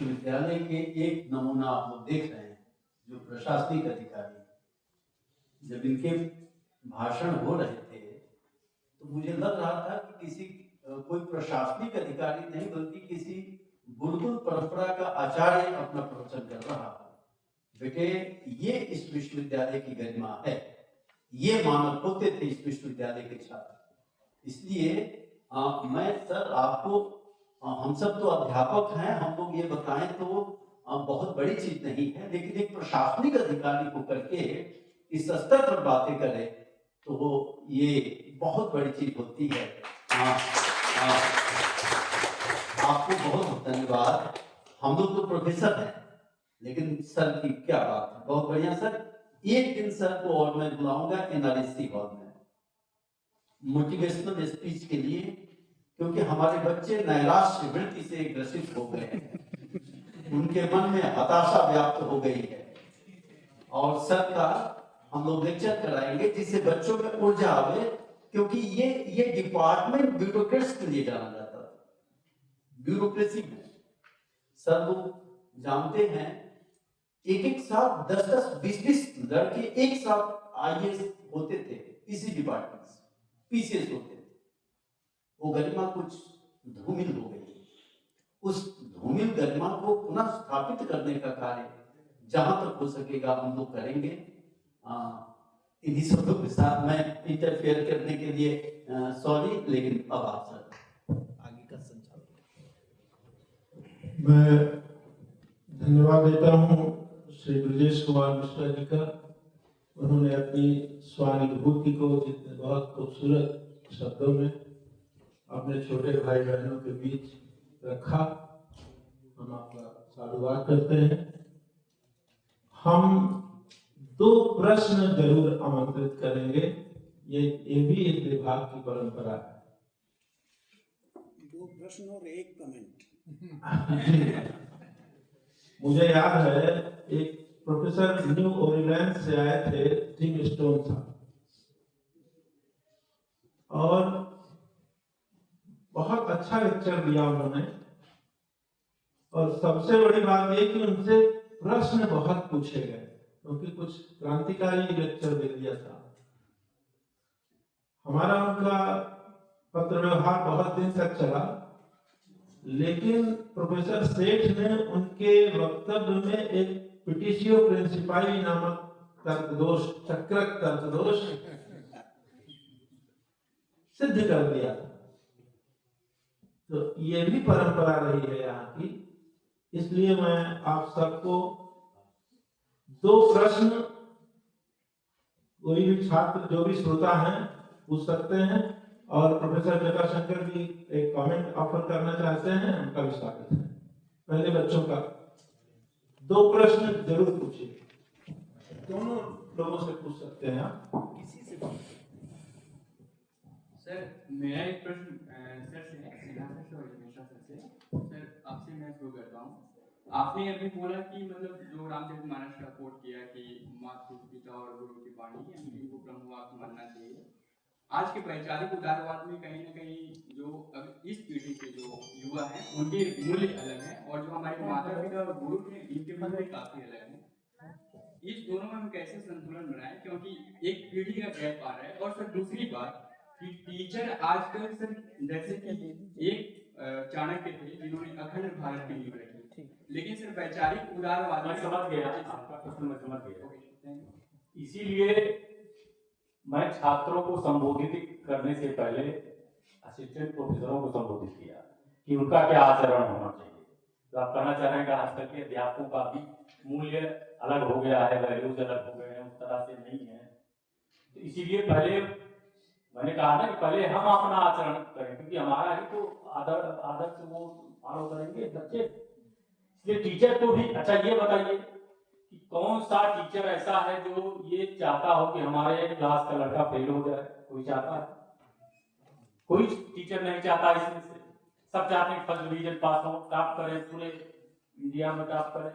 विश्वविद्यालय के एक नमूना आप लोग देख रहे हैं, जो प्रशासनिक अधिकारी, जब इनके भाषण हो रहे थे तो मुझे लग रहा था कि किसी कोई प्रशासनिक अधिकारी नहीं बल्कि किसी गुरुकुल परंपरा का आचार्य अपना प्रवचन कर रहा है। बेटे, ये इस विश्वविद्यालय की गरिमा है, ये मानव होते थे इस विश्वविद्यालय के छात्र। इसलिए मैं सर आपको, हम सब तो अध्यापक हैं, हम लोग ये बताएं तो बहुत बड़ी चीज नहीं है, लेकिन एक प्रशासनिक अधिकारी को करके इस स्तर पर बातें करें तो ये बहुत बड़ी चीज होती है। आपको बहुत बहुत धन्यवाद। हम लोग तो प्रोफेसर हैं, लेकिन सर की क्या बात है, बहुत बढ़िया सर। एक दिन सर को और मैं बुलाऊंगा एनआरएससी हॉल में मोटिवेशनल स्पीच के लिए, क्योंकि हमारे बच्चे नैराश्य वृत्ति से ग्रसित हो गए हैं, उनके मन में हताशा व्याप्त हो गई है, और सर का हम लोग लेक्चर कराएंगे जिससे बच्चों में ऊर्जा आवे, क्योंकि ये डिपार्टमेंट ब्यूरोक्रेसी के लिए जाना जाता था, ब्यूरोक्रेसी में। सर लोग जानते हैं, एक साथ 10-10, 20-20 लड़के एक साथ आईएएस होते थे इसी डिपार्टमेंट से, पीसीएस होते थे। वो गरिमा कुछ धूमिल हो गई, उस धूमिल गरिमा को पुनः स्थापित करने का कार्य जहां तक हो सकेगा हम लोग करेंगे। इन्हीं शब्दों के साथ मैं इंटरफेयर करने के लिए सॉरी, लेकिन अब आप सर आगे का संचालन। मैं धन्यवाद देता हूं श्री ब्रजेश कुमार मिश्रा जी का। उन्होंने अपनी स्वानुभूति को जितने बहुत खूबसूरत शब्दों में अपने छोटे भाई बहनों के बीच रखा, हम आपका साधुवाद करते हैं। हम 2 प्रश्न जरूर आमंत्रित करेंगे, ये भी इस विभाग की परंपरा है। 2 प्रश्न और 1 कमेंट। मुझे याद है एक प्रोफेसर न्यू ओरिलैंड से आए थे, टिम स्टोन साहब, और बहुत अच्छा लेक्चर दिया उन्होंने, और सबसे बड़ी बात ये कि उनसे प्रश्न बहुत पूछे गए, क्योंकि कुछ क्रांतिकारी लेक्चर दे दिया था। हमारा उनका पत्र व्यवहार बहुत दिन तक चला, लेकिन प्रोफेसर सेठ ने उनके वक्तव्य में एक पिटिशियो प्रिंसिपाई नामक तर्कदोष, चक्रक तर्कदोष सिद्ध कर दिया। तो ये भी परंपरा रही है यहाँ की। इसलिए मैं आप सबको 2 प्रश्न, कोई भी छात्र जो भी श्रोता हैं पूछ सकते हैं, और प्रोफेसर जटाशंकर जी एक कमेंट ऑफर करना चाहते हैं, उनका भी स्वागत है। पहले बच्चों का 2 प्रश्न जरूर पूछिए, दोनों लोगों से पूछ सकते हैं आप, किसी से भी। सर, मेरा एक प्रश्न सर से है, सर आपसे मैं शुरू करता हूँ। आपने अभी बोला कि मतलब जो रामचरित मानस का कोट किया कि मातृ पिता और गुरु की वाणी, इनको ब्रह्मवाक्य मानना चाहिए। आज के वैचारिक उदारवाद में कहीं ना कहीं जो इस पीढ़ी के जो युवा हैं उनके मूल्य अलग हैं, और जो हमारे माता पिता और गुरु हैं इनके मूल्य काफी अलग हैं। इस दोनों में हम कैसे संतुलन बनाएं, क्योंकि एक पीढ़ी का गैप आ रहा है। और सर दूसरी बात कि टीचर आजकल सर, जैसे कि एक चाणक्य थे जिन्होंने अखंड भारत की नींव रखी, लेकिन सर वैचारिक उदारवाद में समझ गया आपका प्रश्न, मैं समझ गया। इसीलिए मैं छात्रों को संबोधित करने से पहले असिस्टेंट प्रोफेसरों को संबोधित किया कि उनका क्या आचरण होना चाहिए। तो आप कहना चाह रहे हैं कि आजकल के अध्यापकों का भी मूल्य अलग हो गया है, वैल्यूज अलग हो गए हैं, उस तरह से नहीं है। तो इसीलिए पहले मैंने कहा ना कि पहले हम अपना आचरण करें, क्योंकि हमारा ही तो आदर्श वो फॉलो करेंगे बच्चे। इसलिए टीचर को भी, अच्छा ये बताइए कि कौन सा टीचर ऐसा है जो ये चाहता हो कि हमारे क्लास का लड़का फेल हो जाए? कोई चाहता है? कोई टीचर नहीं चाहता। इसमें से सब चाहते हैं फर्स्ट डिवीजन पास हो, टॉप करें, पूरे इंडिया में टॉप करें।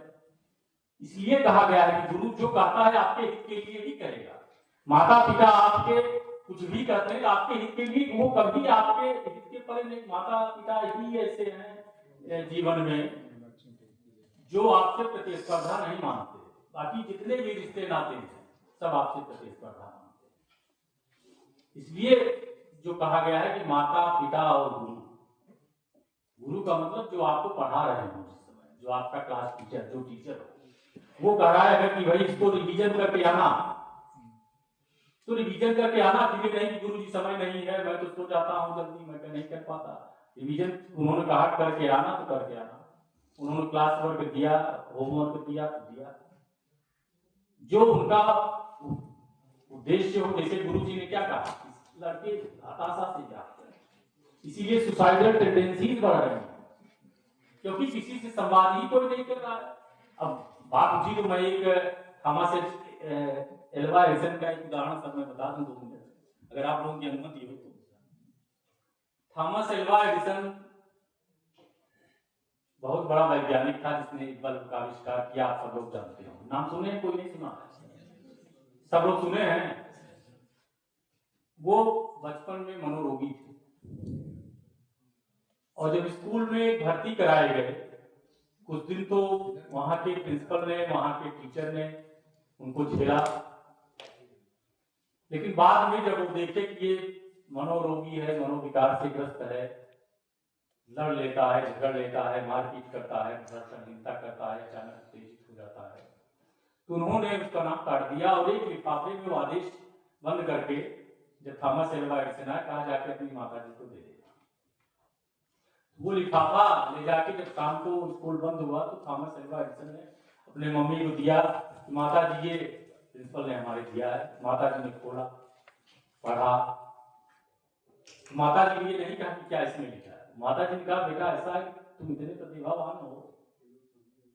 इसलिए कहा गया है कि गुरु जो कहता है आपके हित के लिए ही करेगा। माता पिता आपके कुछ भी करते हैं आपके हित के लिए, वो कभी आपके हित के परे नहीं। माता पिता ही ऐसे हैं जीवन में जो आपसे प्रतिस्पर्धा नहीं मानते, बाकी जितने भी रिश्ते नाते हैं सब आपसे प्रतिस्पर्धा मानते हैं। इसलिए जो कहा गया है कि माता पिता और गुरु, गुरु का मतलब जो आपको पढ़ा रहे हो जिस समय, जो आपका क्लास टीचर, जो टीचर हो, वो कह रहा है कि भाई इसको रिवीजन करके आना, तो रिवीजन करके आना, फिर नहीं कि गुरु जी समय नहीं है, मैं तो उसको चाहता हूँ जल्दी, मैं नहीं कर पाता। रिवीजन उन्होंने कहा करके आना तो करके आना, उन्होंने क्लास वर्क दिया, होमवर्क दिया तो दिया, जो उनका उद्देश्य हो। जैसे गुरु जी ने क्या कहा, लड़के हताशा से जाते हैं, इसीलिए सुसाइडल टेंडेंसीज बढ़ रही हैं, क्योंकि किसी से संवाद ही कोई नहीं कर रहा है। अब बात उठी तो मैं एक थॉमस एल्वा एडिसन का एक उदाहरण सब मैं बता दूं 2 मिनट, अगर आप लोगों की अनुमति हो तो। थॉमस एल्वा एडिसन बहुत बड़ा वैज्ञानिक था जिसने बल्ब का आविष्कार किया, आप सब लोग जानते हो। नाम सुने हैं, कोई नहीं सुना? सब लोग सुने हैं। वो बचपन में मनोरोगी थे और जब स्कूल में भर्ती कराए गए कुछ दिन तो वहां के प्रिंसिपल ने, वहां के टीचर ने उनको झेला, लेकिन बाद में जब वो देखे कि ये मनोरोगी है, मनोविकार से ग्रस्त है, लड़ लेता है, झगड़ लेता है, मारपीट करता है, हिंसा करता है, अचानक उत्तेजित हो जाता है, तो उन्होंने उसका नाम काट दिया और एक लिफाफे में वो आदेश बंद करके जब थॉमस एल्वा एडिसन आया, कहा जाके अपनी माता जी को दे देना। वो लिफाफा ले जाके जब शाम को स्कूल बंद हुआ तो थॉमस एल्वा एडिसन ने अपने मम्मी को दिया, माता जी ये प्रिंसिपल ने हमारे दिया है। माता जी ने खोला, पढ़ा, माता जी ने ये नहीं कहा कि क्या इसमें लिखा है। माता जी ने कहा बेटा ऐसा है तुम इतने प्रतिभावान हो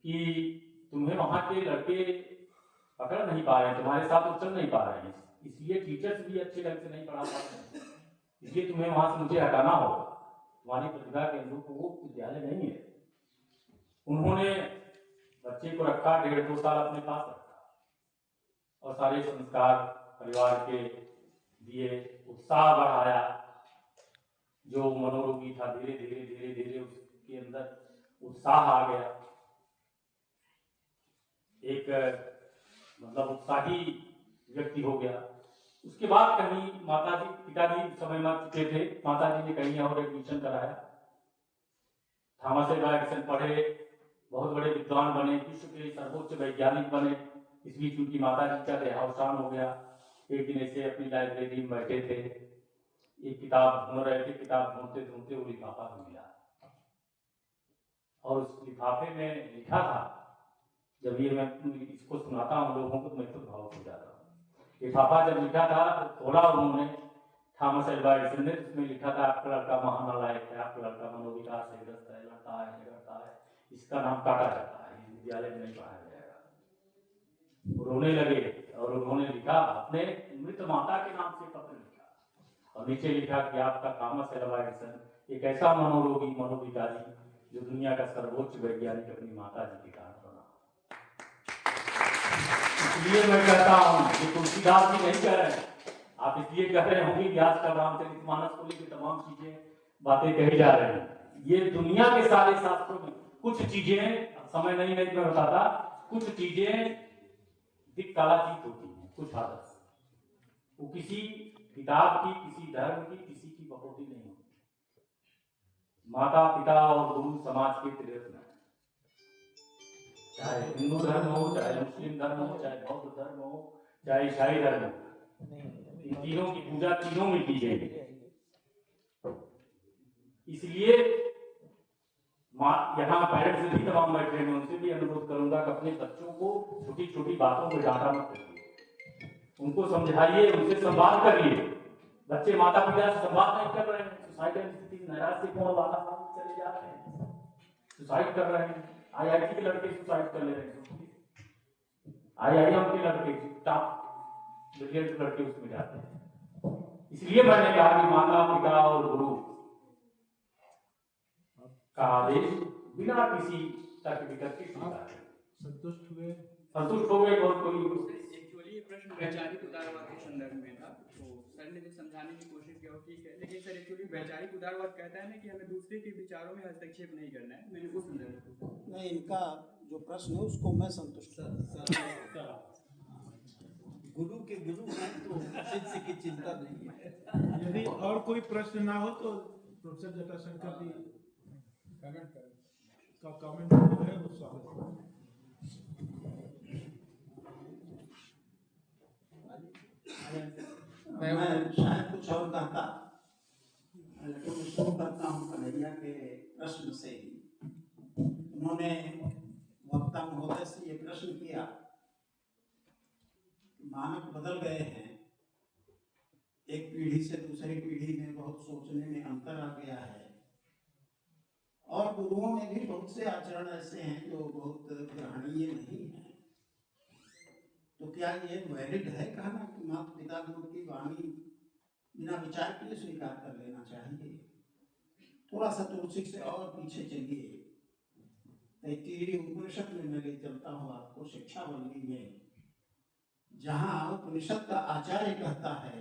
कि तुम्हें वहां के लड़के पकड़ नहीं पा रहे, तुम्हारे साथ उतर नहीं पा रहे हैं, इसलिए टीचर्स भी अच्छे ढंग से नहीं पढ़ा पा रहे, इसलिए तुम्हें वहां से मुझे हटाना होगा, तुम्हारी प्रतिभा के अनुरूप वो विद्यालय नहीं है। उन्होंने बच्चे को रखा, 1.5-2 साल अपने पास रखा और सारे संस्कार परिवार के दिए, उत्साह बढ़ाया। जो मनोरोगी था धीरे धीरे धीरे धीरे उसके अंदर उत्साह आ गया, एक मतलब उत्साही व्यक्ति हो गया। उसके बाद कहीं माताजी पिताजी समय मर चुके थे, माताजी ने कहीं और एडमिशन कराया। थॉमस एल्वा एडिसन पढ़े, बहुत बड़े विद्वान बने, विश्व के सर्वोच्च वैज्ञानिक बने। इस बीच उनकी माताजी का देहावसान हो गया। एक दिन ऐसे अपनी लाइब्रेरी में बैठे थे, एक किताब ढूंढ रहे थे, किताब ढूंढते ढूंढते वो लिफाफा मिला और उस लिफाफे में लिखा था, जब ये मैं इसको सुनाता हूँ लोगों को तो मैं खुद भावुक हो जाता हूँ। लिफाफा जब लिखा था तो खोला उन्होंने, थॉमस एल्वा एडिसन ने, उसमें लिखा था आपका लड़का महानालायक है, आपका लड़का मनोविकार से ग्रस्त है, लड़ता है, झगड़ता है, इसका नाम काटा जाता है, इस विद्यालय में नहीं पढ़ाया जाएगा। रोने लगे और उन्होंने लिखा, अपने मृत माता के नाम से पत्र लिखा और नीचे लिखा कि आपका थॉमस एल्वा एडिसन एक ऐसा मनोरोगी, मनोविकारी जो दुनिया का सर्वोच्च वैज्ञानिक अपनी माता जी के कारण बना। इसलिए मैं कहता हूं कि तुलसीदास जी नहीं कह रहे हैं, आप इसलिए कह रहे होंगे कि आज का रामचरितमानस को लेकर तमाम चीजें बातें कही जा रही हैं। ये दुनिया के सारे शास्त्रों में कुछ चीजें, समय नहीं मैं बताता, कुछ चीजें दिक्कालातीत होती हैं, कुछ आदर्श, वो किसी किताब की, किसी धर्म की, किसी की बहोती नहीं होती। माता पिता और गुरु समाज के त्रिरत्न, चाहे हिंदू धर्म हो, चाहे मुस्लिम धर्म हो, चाहे बौद्ध धर्म हो, चाहे ईसाई धर्म हो, इन तीनों की पूजा तीनों में की जाएगी। इसलिए यहाँ पेरेंट्स भी तमाम बैठे हैं, उनसे भी अनुरोध करूंगा कि अपने बच्चों को छोटी छोटी बातों में डांटा मत करिए, उनको समझाइए, उनसे संवाद करिए। बच्चे माता पिता से संवाद नहीं कर रहे हैं, सुसाइडल स्थिति, नैराश्यपूर्ण वातावरण में चले जा रहे हैं, सुसाइड कर रहे हैं। IIT के लड़के सुसाइड कर ले रहे हैं, IIM के लड़के, टॉप ब्रिलियंट लड़के उसमें जाते हैं। इसलिए मैंने कहा कि माता पिता और गुरु का आदेश बिना किसी तर्क वितर्क के स्वीकार करें। संतुष्ट हुए और कोई एक्चुअली ये प्रश्न वैचारिक उदारवाद के संदर्भ में था, तो सर ने जो समझाने की कोशिश की वो ठीक है, लेकिन सर एक्चुअली वैचारिक उदारवाद कहता है ना कि हमें दूसरे के विचारों में हस्तक्षेप नहीं करना है, मैंने उस संदर्भ में नहीं, इनका जो प्रश्न है उसको मैं संतुष्ट हूँ। गुरु के गुरु हैं तो शिष्य की चिंता नहीं है। यदि और कोई प्रश्न ना हो तो प्रोफेसर जटाशंकर जी का कमेंट जो है वो स्वागत है। मैं शायद कुछ और कहता, लेकिन मैं शुरू करता हूँ कन्हैया के प्रश्न से ही। उन्होंने वक्ता महोदय से ये प्रश्न किया, मानक बदल गए हैं, एक पीढ़ी से दूसरी पीढ़ी में बहुत सोचने में अंतर आ गया है, और गुरुओं में भी बहुत से आचरण ऐसे हैं जो बहुत ग्रहणीय नहीं है। तो क्या ये वैलिड है कहना कि माता पिता गुरु की वाणी बिना विचार के स्वीकार कर लेना चाहिए? थोड़ा सा तुलसी से और पीछे चलिए, तैत्तिरीय उपनिषद में मैं ले चलता हूँ आपको, शिक्षावल्ली में, जहाँ उपनिषद का आचार्य कहता है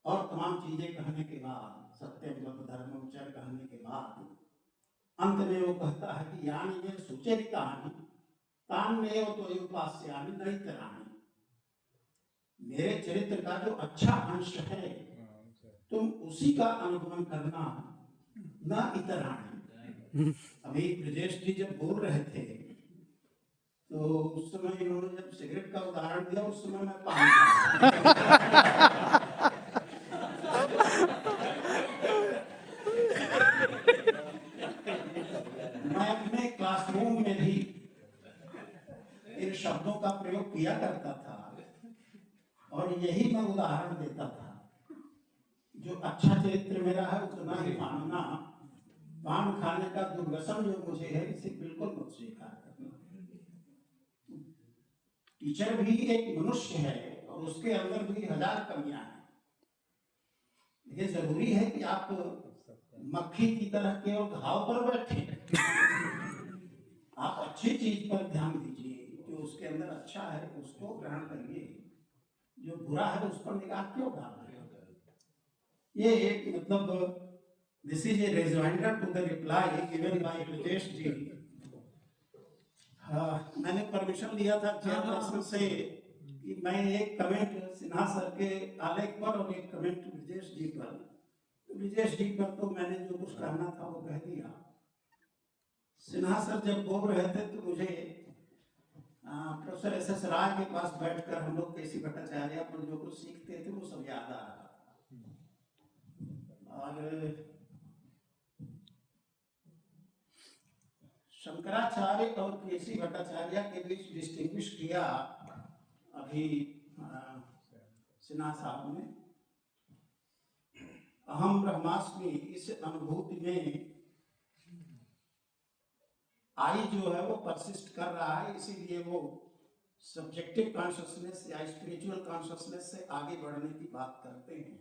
और तमाम चीजें कहने के बाद, सत्यम वद धर्मम चर कहने के बाद, अंत में वो कहता है कि यानी में सुचरितानि तान में तो उपास्यानि नैतराणि। मेरे चरित्र का जो अच्छा अंश है तुम उसी का अनुगमन करना, न इतराणि। अभी ब्रजेश जी जब बोल रहे थे तो उस समय इन्होंने जब सिगरेट का उदाहरण दिया, उस समय मैं पान मैं अपने क्लासरूम में भी इन शब्दों का प्रयोग किया करता था और यही मैं उदाहरण देता था। जो अच्छा चरित्र मेरा है उतना ही मानना, पान खाने का दुर्व्यसन जो मुझे है इसे बिल्कुल मत स्वीकार करना। टीचर भी एक मनुष्य है और उसके अंदर भी हजार कमियां हैं। ये जरूरी है कि आप मक्खी की तरह केवल घाव पर बैठे, आप अच्छी चीज पर ध्यान दीजिए, जो उसके अंदर अच्छा है उसको ग्रहण करिए, जो बुरा है उस पर निगाह क्यों डाल रहे हो? ये एक मतलब this is a rejoinder to the reply given by Brajesh ji. मैंने परमिशन लिया था चेयरपर्सन से कि मैं एक कमेंट सिन्हा सर के आलेख पर और एक कमेंट ब्रजेश जी पर, तो ब्रजेश जी पर तो मैंने जो कुछ कहना था वो कह दिया। सिन्हा सर जब बोल रहे थे तो मुझे प्रोफेसर एस.एस. राय के पास बैठकर हम लोग केसी भट्टाचार्य पर जो कुछ सीखते थे वो सब याद आ रहा था। और शंकराचार्य और केसी भट्टाचार्य के बीच डिस्टिंग्विश किया अभी सिन्हा साहब ने। अहम ब्रह्मास्मि इस अनुभूति में आई जो है वो परसिस्ट कर रहा है, इसीलिए वो सब्जेक्टिव कॉन्शियसनेस या स्पिरिचुअल कॉन्शियसनेस से आगे बढ़ने की बात करते हैं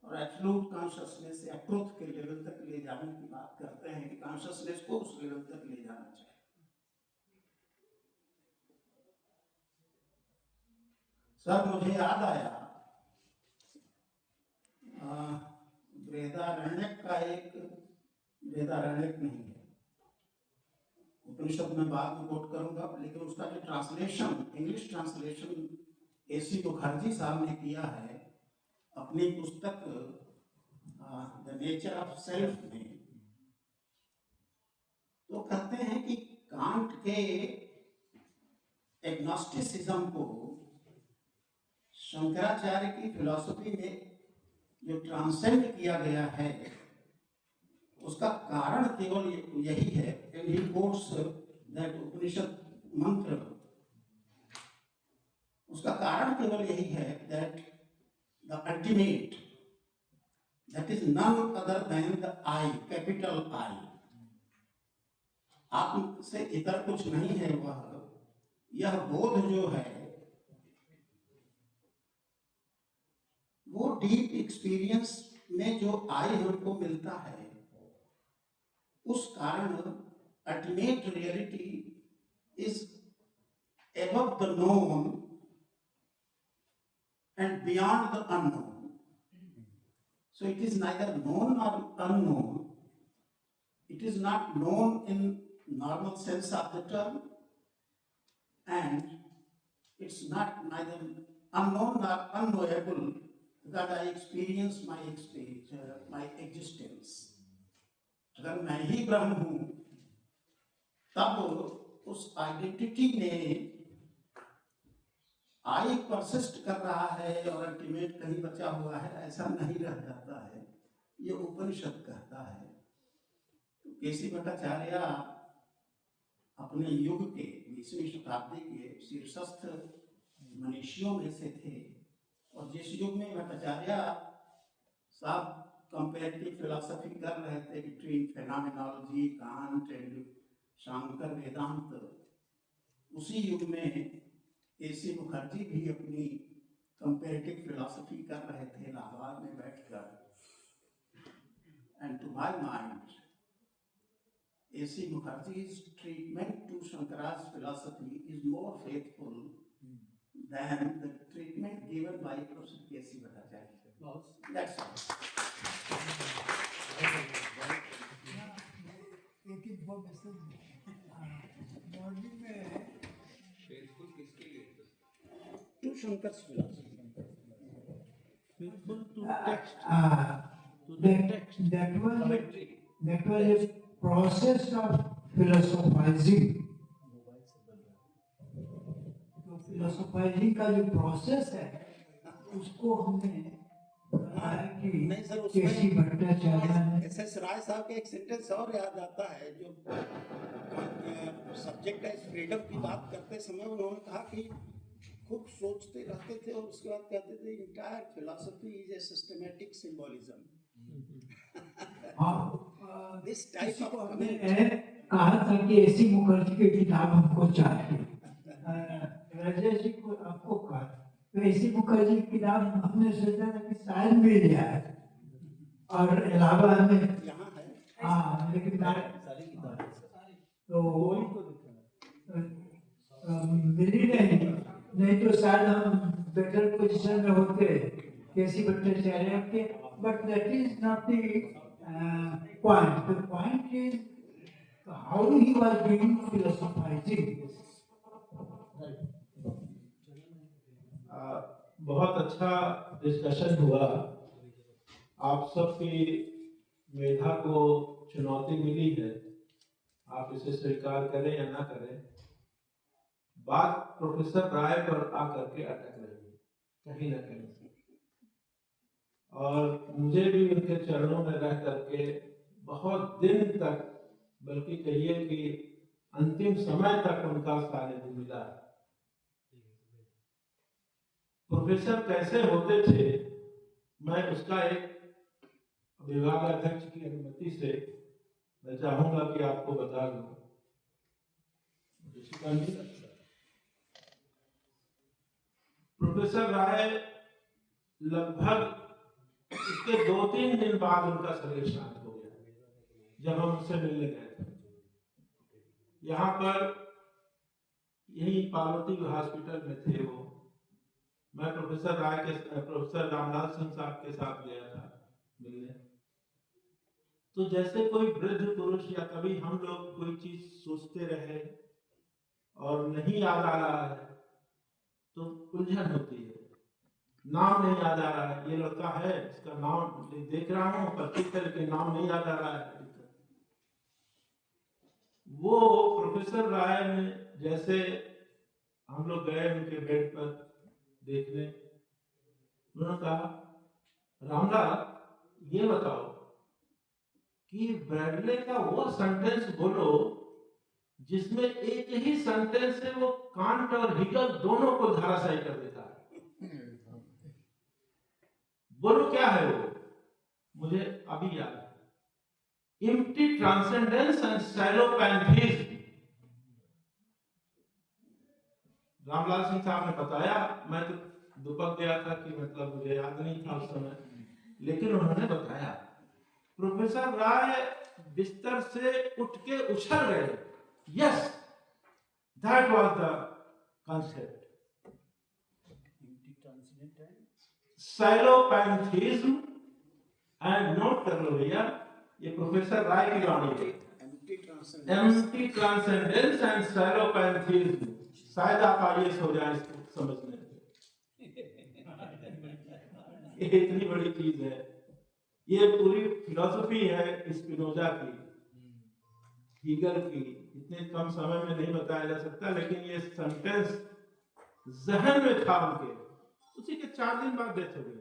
और एब्सोल्यूट कॉन्शियसनेस या ट्रुथ के लेवल तक ले जाने की बात करते हैं कि कॉन्शियसनेस को उस लेवल तक ले जाना चाहिए। सर मुझे याद आया बृहदारण्यक का एक, बृहदारण्यक नहीं है, उपनिषद में बाद में कोट करूंगा, लेकिन उसका जो translation, English translation AC Mukherjee साहब ने किया है अपनी पुस्तक द नेचर ऑफ सेल्फ में, तो कहते हैं कि कांट के एग्नोस्टिसिज्म को शंकराचार्य की फिलॉसफी में जो ट्रांसेंड किया गया है उसका कारण केवल यही है, and he quotes that उपनिषद मंत्र, उसका कारण केवल यही है that the ultimate, that is none other than the I, capital I, आत्म से इतर कुछ नहीं है वह, यह बोध जो है वो डीप एक्सपीरियंस में जो आई हमको मिलता है, उस कारण ultimate reality is above the known and beyond the unknown. So it is neither known nor unknown. It is not known in normal formal sense of the term, and it's not neither unknown nor unknowable that I experience my existence. अगर मैं ही ब्रह्म हूँ, तब उस identity में आई persist कर रहा है और अल्टीमेट कहीं बचा हुआ है, ऐसा नहीं रह जाता है। ये उपनिषद कहता है। तो केसी भट्टाचार्य अपने युग के 20वीं शताब्दी के शीर्षस्थ मनीषियों में से थे, और जिस युग में भट्टाचार्य साहब कंपैरेटिव फिलॉसफी कर रहे थे बिटवीन फेनोमेनोलॉजी, कांट एंड शांकर वेदांत, उसी युग में एसी मुखर्जी भी अपनी कंपैरेटिव फिलॉसफी कर रहे थे इलाहाबाद में बैठकर। And to my mind AC मुखर्जी's treatment to Shankara's philosophy is more faithful than the treatment given by Professor K.C. Bhattacharya. That's all. एक ही वो मैसेज मॉर्निंग में To Shankar's philosophy. Faithful to text. that was a process of philosophizing. तो philosophizing का जो process है, उसको हमने बताया कि नहीं सर, केसी भट्टाचार्य ने एस एस राय साहब का एक सेंटेंस और याद आता है, जो सब्जेक्ट है फ्रीडम की बात करते समय उन्होंने कहा कि खूब सोचते रहते थे और उसके बाद कहते थे entire philosophy is a systematic symbolism. This type of हमने कहा था कि एसी मुखर्जी की किताब हमको चाहिए। राजेश जी को आपको कहा तो एसी मुखर्जी की किताब हमने सोचा था कि शायद मिल जाए, और इलाहाबाद में यहाँ है। हाँ, लेकिन तो मिली नहीं तो शायद हम बेटर पोजीशन में होते केसी भट्टाचार्य के, but that is not the point. The point is how he was doing philosophising. बहुत अच्छा डिस्कशन हुआ। आप सबकी मेधा को चुनौती मिली है, आप इसे स्वीकार करें या ना करें। बात प्रोफेसर राय पर आकर के अटक रही है कहीं ना कहीं, और मुझे भी उनके चरणों में रह करके बहुत दिन तक, बल्कि कहिए कि अंतिम समय तक उनका सानिध्य मिला। प्रोफेसर कैसे होते थे, मैं उसका एक विभाग अध्यक्ष की अनुमति से मैं चाहूंगा कि आपको बता दूं। प्रोफेसर राय लगभग इसके 2-3 दिन बाद उनका शरीर शांत हो गया। जब हम उससे मिलने गए थे, यहाँ पर यही पार्वती हॉस्पिटल में थे वो, मैं प्रोफेसर रामलाल सिंह साहब के साथ गया था मिलने। तो जैसे कोई वृद्ध पुरुष या कभी हम लोग कोई चीज सोचते रहे और नहीं याद आ रहा है तो उलझन होती है, नाम नहीं याद आ रहा है, ये लड़का है इसका नाम देख रहा हूँ पर किस तरह के नाम नहीं याद आ रहा है। वो प्रोफेसर राय ने, जैसे हम लोग गए उनके बेड पर देखने, उन्होंने कहा रामलाल ये बताओ कि ब्रैडले का वो सेंटेंस बोलो जिसमें एक ही सेंटेंस से वो कांट और हिगल दोनों को धराशायी कर देता है। बोलो क्या है वो, मुझे अभी याद है, empty transcendence and shallow pantheism. Ramlal Singh साहब ने बताया, मैं तो दुपक गया था कि मतलब मुझे याद नहीं था उस समय, लेकिन उन्होंने बताया। प्रोफेसर राय बिस्तर से उठ के उछल गए, yes that was the concept, shallow pantheism and note कर लो भैया, ये प्रोफेसर राय की वाणी है। Empty transcendence and shallow pantheism. शायद आप आईएएस हो जाए इसको समझने से। ये इतनी बड़ी चीज है, ये पूरी फिलॉसफी है स्पिनोजा की, हीगल की। इतने कम समय में नहीं बताया जा सकता, लेकिन ये सेंटेंस जहन में था उनके। उसी के 4 दिन बाद डेथ हो गई।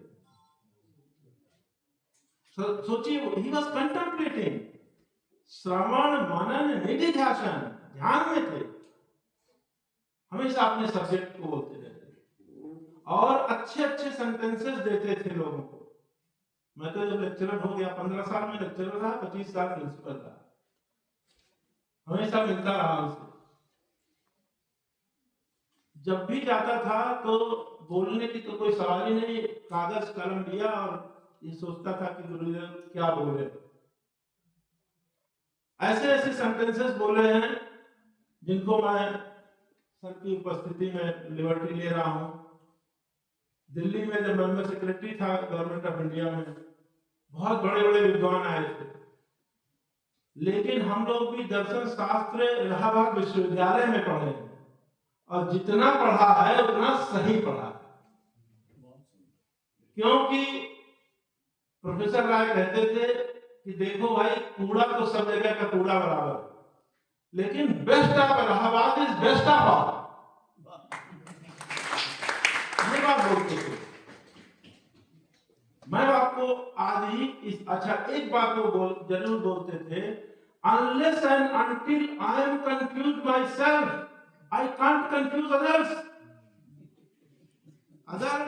सोचिए, ही वाज कंटेम्पलेटिंग, श्रवण मनन निधिध्यासन, ध्यान में थे, हमेशा अपने सब्जेक्ट को बोलते रहते और अच्छे अच्छे सेंटेंसेस देते थे लोगों को। मैं तो जब लेक्चरर हो गया, 15 साल में लेक्चरर रहा, 25 साल प्रिंसिपल रहा, हमेशा मिलता रहा उनसे। जब भी जाता था तो बोलने की तो कोई सवाल ही नहीं, कागज कलम लिया और ये सोचता था कि गुरुदेव क्या बोले। ऐसे ऐसे सेंटेंसेस बोले हैं जिनको मैं सर की उपस्थिति में लिबर्टी ले रहा हूं। दिल्ली में जब मेंबर सेक्रेटरी था गवर्नमेंट ऑफ इंडिया में, बहुत बड़े बड़े विद्वान आए थे, लेकिन हम लोग भी दर्शन शास्त्र इलाहाबाद विश्वविद्यालय में पढ़े हैं और जितना पढ़ा है उतना सही पढ़ा है। क्योंकि प्रोफेसर राय कहते थे कि देखो भाई, कूड़ा तो सब जगह का कूड़ा बराबर, लेकिन best of Allahabad is best of all, ये बात बोलते थे। मैं आपको आज ही इस एक बात को जरूर बोलते थे, unless and until I am confuse my self I can't confuse others. अगर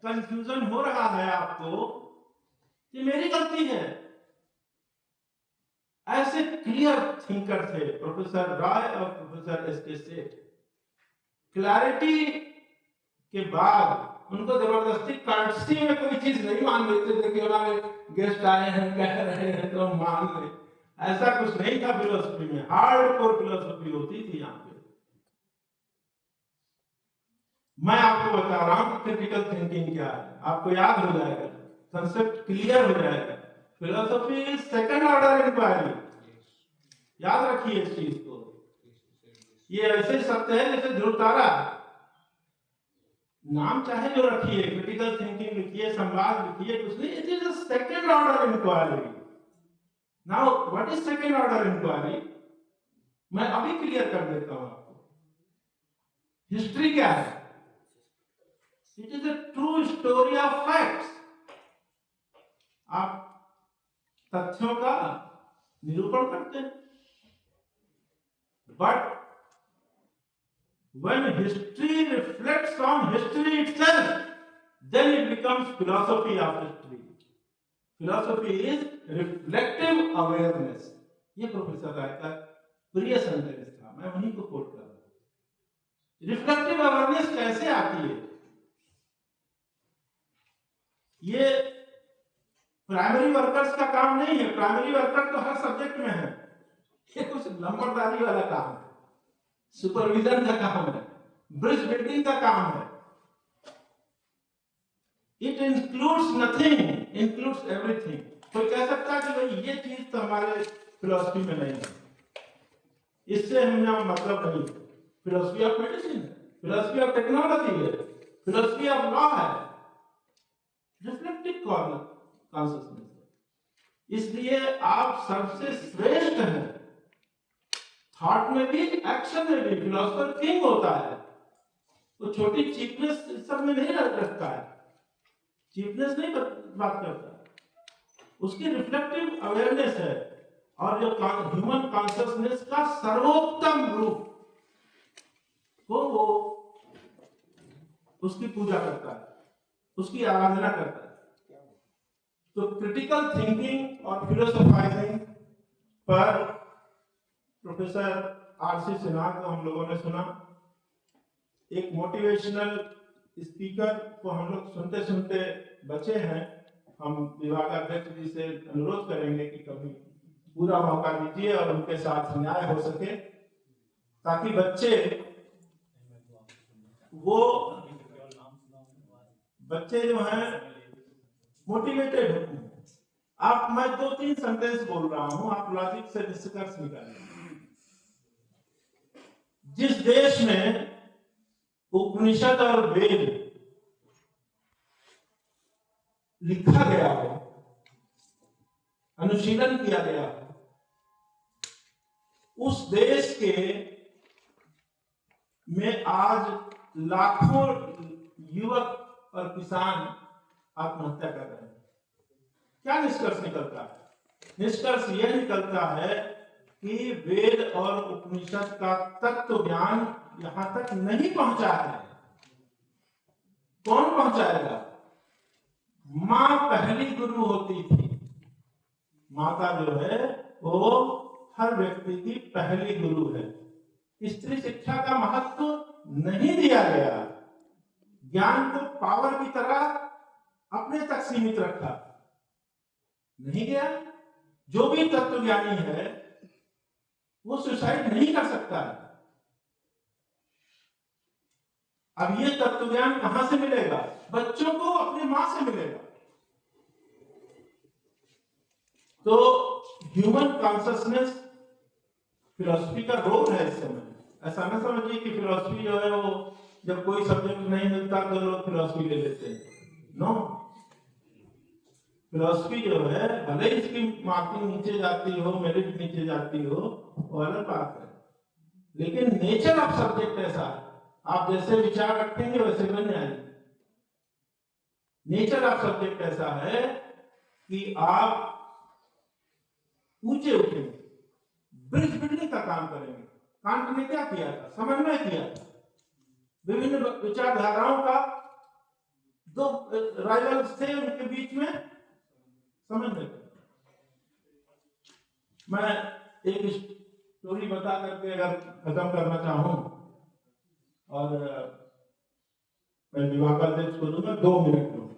कंफ्यूजन हो रहा है आपको, ये मेरी गलती है। ऐसे क्लियर थिंकर थे प्रोफेसर राय और प्रोफेसर एस.के. सेठ। क्लैरिटी के बाद उनको जबरदस्ती कांटसी में कोई चीज नहीं मान लेते थे कि हमारे गेस्ट आए हैं कह रहे हैं तो हम मान ले। ऐसा कुछ नहीं था फिलोसफी में, हार्डकोर फिलोसफी होती थी यहाँ पे। मैं आपको बता रहा हूं क्रिटिकल थिंकिंग क्या है, आपको याद हो जाएगा, कंसेप्ट क्लियर हो जाएगा। Philosophy is second order inquiry, याद रखिए इस चीज को। ये ऐसे शब्द है जैसे ध्रुव तारा, नाम चाहे जो रखिए, क्रिटिकल थिंकिंग लिखिए, संवाद लिखिए, कुछ नहीं, it is a second order inquiry. Now what is second order inquiry, मैं अभी क्लियर कर देता हूं आपको। हिस्ट्री क्या है? It is a true story of facts. आप तथ्यों का निरूपण करते हैं, but when history reflects on history itself, then it becomes philosophy of history. Philosophy is reflective awareness. ये प्रोफेसर राय का प्रिय सेंटेंस था, मैं वहीं को कोट कर रहा हूं। रिफ्लेक्टिव अवेयरनेस कैसे आती है? ये प्राइमरी वर्कर्स का काम नहीं है। प्राइमरी वर्कर तो हर सब्जेक्ट में है, ये कुछ नंबरदारी वाला काम है, सुपरविजन का काम है, ब्रिज बिल्डिंग का काम है। It includes nothing, includes everything. कोई कह सकता है कि भाई ये चीज तो हमारे फिलोसफी में नहीं है, इससे हमें मतलब नहीं। Philosophy of medicine, philosophy of technology है, फिलोसफी ऑफ लॉ है, रिफ्लेक्टिव कॉन्शियसनेस। इसलिए आप सबसे श्रेष्ठ हैं, थॉट में भी एक्शन में भी। फिलोसफर किंग होता है, वो छोटी चीपनेस सब में नहीं रखता है, चीपनेस नहीं बात करता, उसकी रिफ्लेक्टिव अवेयरनेस है। और जो ह्यूमन कॉन्शियसनेस का सर्वोत्तम रूप को वो उसकी पूजा करता है, उसकी आराधना करता है। तो क्रिटिकल थिंकिंग और फिलोसोफाइजिंग पर प्रोफेसर आर.सी. सिन्हा को हम लोगों ने सुना। एक मोटिवेशनल स्पीकर को हम लोग सुनते सुनते बचे हैं। हम विभागाध्यक्ष जी से अनुरोध करेंगे कि कभी पूरा मौका दीजिए और उनके साथ न्याय हो सके, ताकि बच्चे जो हैं मोटिवेटेड होते हैं। आप, मैं 2-3 सेंटेंस बोल रहा हूं, आप लॉजिक से निष्कर्ष निकालिए। जिस देश में उपनिषद और वेद लिखा गया हो, अनुशीलन किया गया हो, उस देश के में आज लाखों युवक और किसान आत्महत्या कर रहे हैं। क्या निष्कर्ष निकलता है? निष्कर्ष यह निकलता है कि वेद और उपनिषद का तत्व ज्ञान यहां तक नहीं पहुंचा है। कौन पहुंचाएगा? मां पहली गुरु होती थी। माता जो है वो हर व्यक्ति की पहली गुरु है। स्त्री शिक्षा का महत्व नहीं दिया गया, ज्ञान को पावर की तरह अपने तक सीमित रखा नहीं गया। जो भी तत्वज्ञानी है वो सुसाइड नहीं कर सकता है। अब ये तत्वज्ञान कहां से मिलेगा? बच्चों को अपनी मां से मिलेगा। तो ह्यूमन कॉन्शियसनेस फिलॉसफी का रोल है इस समय। ऐसा ना समझिए कि फिलॉसफी जो है वो जब कोई सब्जेक्ट नहीं मिलता तो लोग फिलॉसफी ले लेते हैं। नो, फिलॉसफी जो है भले इसकी मार्किंग नीचे जाती हो, मेरिट नीचे जाती हो, वो अलग बात है, लेकिन नेचर ऑफ सब्जेक्ट ऐसा है, आप जैसे विचार रखेंगे वैसे बन जाएंगे। नेचर ऑफ सब्जेक्ट ऐसा है कि आप ऊंचे उठेंगे, ब्रिज बिल्डिंग का काम करेंगे। कांट ने क्या किया था? समन्वय किया था विभिन्न विचारधाराओं का। दो राइवल्स थे, उनके बीच में समन्वय। मैं एक स्टोरी बता करके अगर खत्म करना चाहूं, और मैं विवाह का अध्यक्ष को दूंगा 2 मिनट में।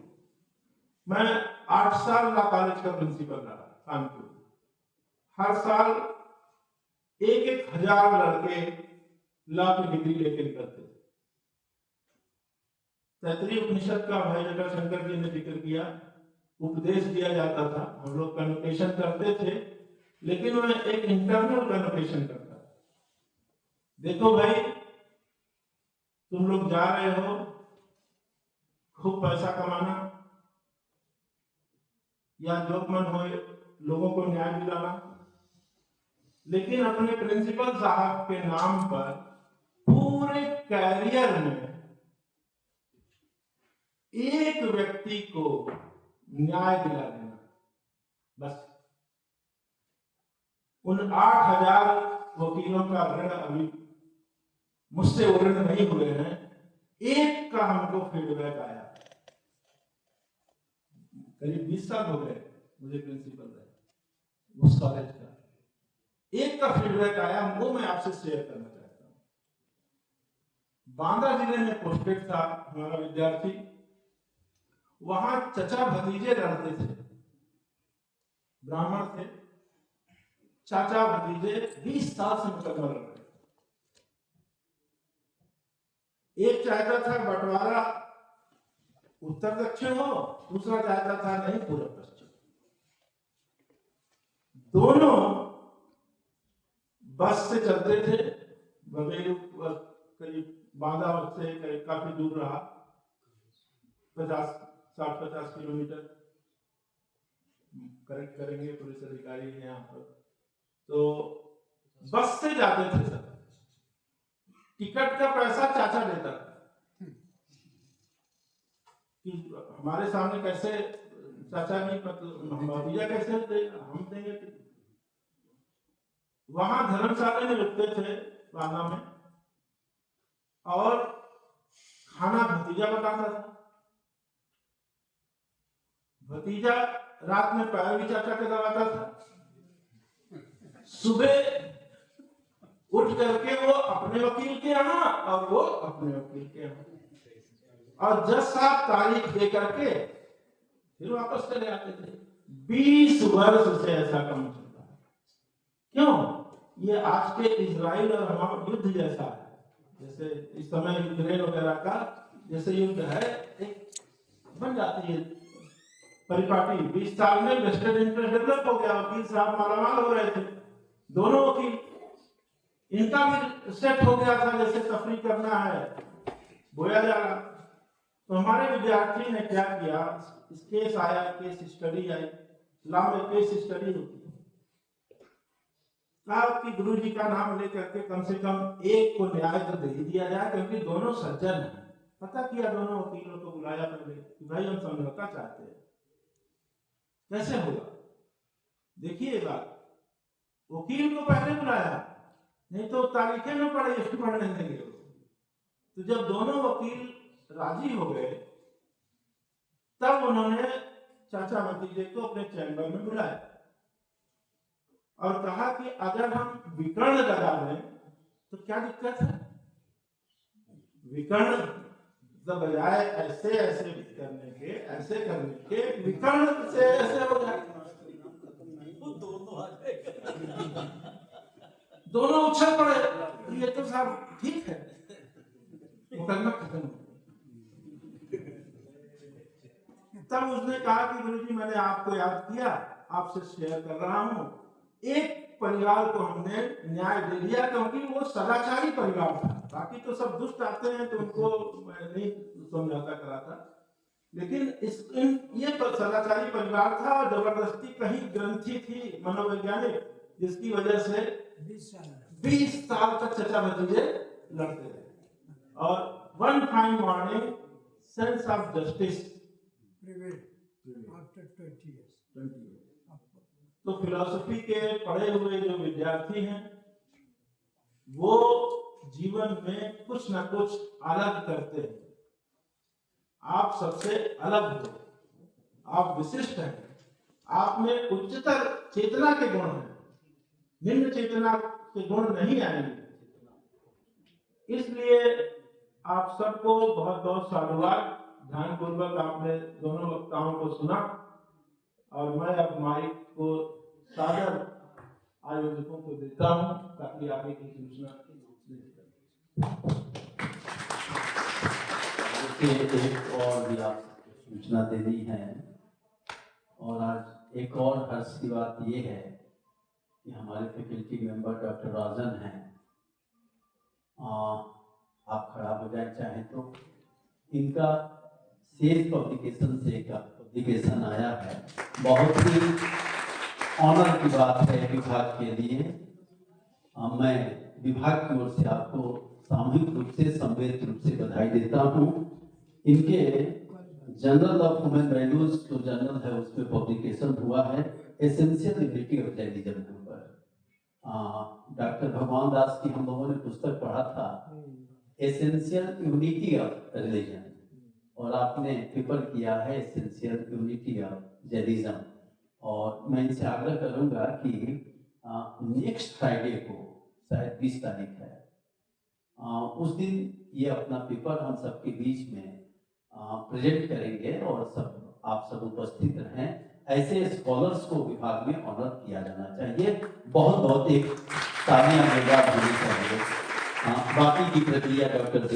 मैं 8 साल लॉ कॉलेज का प्रिंसिपल रहा कानपुर। हर साल 1-1 हजार लड़के लॉ की डिग्री लेकर निकलते थे। तैतरीय उपनिषद का भाई जटाशंकर जी ने जिक्र किया, उपदेश दिया जाता था, हम लोग कन्वोकेशन करते थे, लेकिन मैं एक इंटरनल कन्वोकेशन करता था। देखो भाई, तुम लोग जा रहे हो खूब पैसा कमाना या जो मन हो लोगों को न्याय दिलाना, लेकिन अपने प्रिंसिपल साहब के नाम पर पूरे कैरियर में एक व्यक्ति को न्याय दिला देना, बस। उन 8000 वकीलों का ऋण अभी मुझसे ऋण नहीं हुए हैं, एक का हमको फीडबैक आया। करीब 20 साल हो गए मुझे प्रिंसिपल रहे उस कॉलेज का। एक का फीडबैक आया, वो मैं आपसे शेयर करना चाहता हूं। बांदा जिले में पोस्टेड था हमारा विद्यार्थी, वहां चचा भतीजे लड़ते थे, ब्राह्मण थे, चाचा भतीजे 20 साल से मुकदमा लड़ रहे। एक चाहता था बंटवारा उत्तर दक्षिण हो, दूसरा चाहता था नहीं पूर्व पश्चिम। दोनों बस से चलते थे, बघेलू करीब बांदा से काफी दूर रहा, 60-50 किलोमीटर, करेक्ट करेंगे पुलिस अधिकारी है यहाँ पर। तो बस से जाते थे सब, टिकट का पैसा चाचा देता था कि हमारे सामने कैसे चाचा नहीं, मतलब भतीजा कैसे देगा, हम देंगे। वहां धर्मशाला में रुकते थे बांदा में, और खाना भतीजा बताता था। भतीजा रात में पैर भी चाचा के दबाता था। सुबह उठ करके वो अपने वकील के यहाँ और वो अपने वकील के यहाँ, और 10 साल तारीख दे करके फिर वापस चले आते थे। 20 वर्ष से ऐसा काम चलता है। क्यों? ये आज के इजराइल और हमारा युद्ध जैसा है। जैसे इस समय यूक्रेन वगैरह का जैसे युद्ध है, एक बन जाती है परिपाटी 20 साल में वेस्टेड इंटरेस्ट डेवलप हो गया, वकील साहब मालामाल हो रहे थे, दोनों वकील, इनका भी सेट हो गया था, जैसे तफरी करना है बोया जा रहा। तो हमारे विद्यार्थी ने क्या किया, केस आया, केस स्टडी आई, लॉ में केस स्टडी होती है, कहा कि गुरु जी का नाम लेकर के कम से कम एक को न्याय तो दे ही दिया जाए, क्योंकि दोनों सज्जन हैं। पता किया, दोनों वकीलों को बुलाया पहले कि भाई हम समझौता चाहते हैं, कैसे होगा, देखिए बात, वकील को पहले बुलाया, नहीं तो तारीखें में पढ़ने देंगे। तो जब दोनों वकील राजी हो गए, तब उन्होंने चाचा भतीजे को अपने चैम्बर में बुलाया और कहा कि अगर हम विकर्ण लगा दें तो क्या दिक्कत है, विकर्ण बजाय ऐसे ऐसे करने के, ऐसे करने के, विकर्ण से ऐसे हो जाए, दोनों उछल पड़े, तो ये तो साहब ठीक है, मुकदमा खत्म हो। तब उसने कहा कि गुरुजी मैंने आपको याद किया, आपसे शेयर कर रहा हूं, एक परिवार को हमने न्याय दे दिया, क्योंकि वो सदाचारी परिवार था, बाकी तो सब दुष्ट आते हैं तो उनको मैं नहीं समझौता करा था, लेकिन ये तो सदाचारी परिवार था। और जबरदस्ती कहीं ग्रंथि थी मनोवैज्ञानिक, जिसकी वजह से 20 साल तक चचा भतीजे लड़ते रहे। और one fine morning sense of justice after 20 years. तो फिलॉसफी के पढ़े हुए जो विद्यार्थी हैं, वो जीवन में कुछ ना कुछ अलग करते हैं। आप सबसे अलग हो, आप विशिष्ट हैं, आप में उच्चतर चेतना के गुण हैं, निम्न चेतना के गुण नहीं आएंगे। इसलिए आप सबको बहुत बहुत साधुवाद, ध्यानपूर्वक आपने दोनों वक्ताओं को सुना, और मैं अब माइक को सादर आयोजकों को देता हूं ताकि आगे की सूचना एक और भी आपको सूचना देनी है। और आज एक और हर्ष की बात ये है कि हमारे फैकल्टी मेंबर डॉक्टर राजन हैं, आप खड़ा हो जाए चाहे तो। इनका सेज पब्लिकेशन से एक पब्लिकेशन आया है, बहुत ही ऑनर की बात है विभाग के लिए। मैं विभाग की ओर से आपको सामूहिक रूप से, सम्मिलित रूप से बधाई देता हूँ। इनके जनरल ऑफ ह्यूमन वैल्यूज जो जर्नल है उसमें पब्लिकेशन हुआ है, एसेंशियल यूनिटी ऑफ जैनिज्म के ऊपर। डॉक्टर भगवान दास की हम लोगों ने पुस्तक पढ़ा था, एसेंशियल यूनिटी ऑफ रिलीजन, और आपने पेपर किया है एसेंशियल यूनिटी ऑफ जैनिज्म। और मैं इनसे आग्रह करूंगा कि नेक्स्ट फ्राइडे को, शायद 20 तारीख है, उस दिन ये अपना पेपर हम सबके बीच में प्रेजेंट करेंगे, और सब आप सब उपस्थित रहें। ऐसे स्कॉलर्स को विभाग में ऑनर किया जाना चाहिए। बहुत बहुत एक तालियां होनी चाहिए। बाकी की प्रक्रिया डॉक्टर